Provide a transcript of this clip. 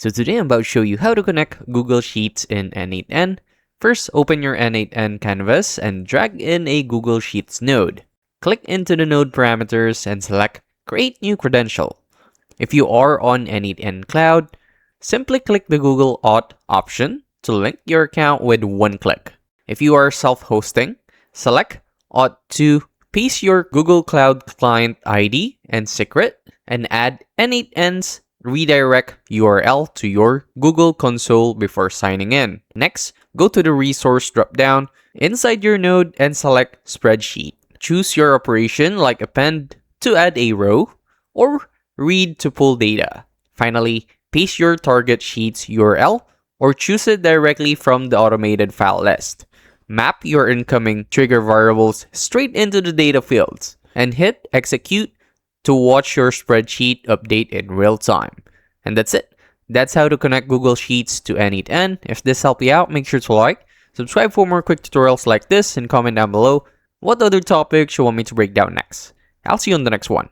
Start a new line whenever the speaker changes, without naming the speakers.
So today I'm about to show you how to connect Google Sheets in N8N. First, open your N8N canvas and drag in a Google Sheets node. Click into the node parameters and select Create New Credential. If you are on N8N Cloud, simply click the Google Auth option to link your account with one click. If you are self-hosting, select Auth to paste your Google Cloud Client ID and secret and add N8N's redirect URL to your Google console before signing in. Next, go to the resource dropdown inside your node and select spreadsheet. Choose your operation like append to add a row or read to pull data. Finally, paste your target sheet's URL or choose it directly from the automated file list. Map your incoming trigger variables straight into the data fields and hit execute to watch your spreadsheet update in real time. And that's it. That's how to connect Google Sheets to N8N. If this helped you out, make sure to like, subscribe for more quick tutorials like this, and comment down below what other topics you want me to break down next. I'll see you on the next one.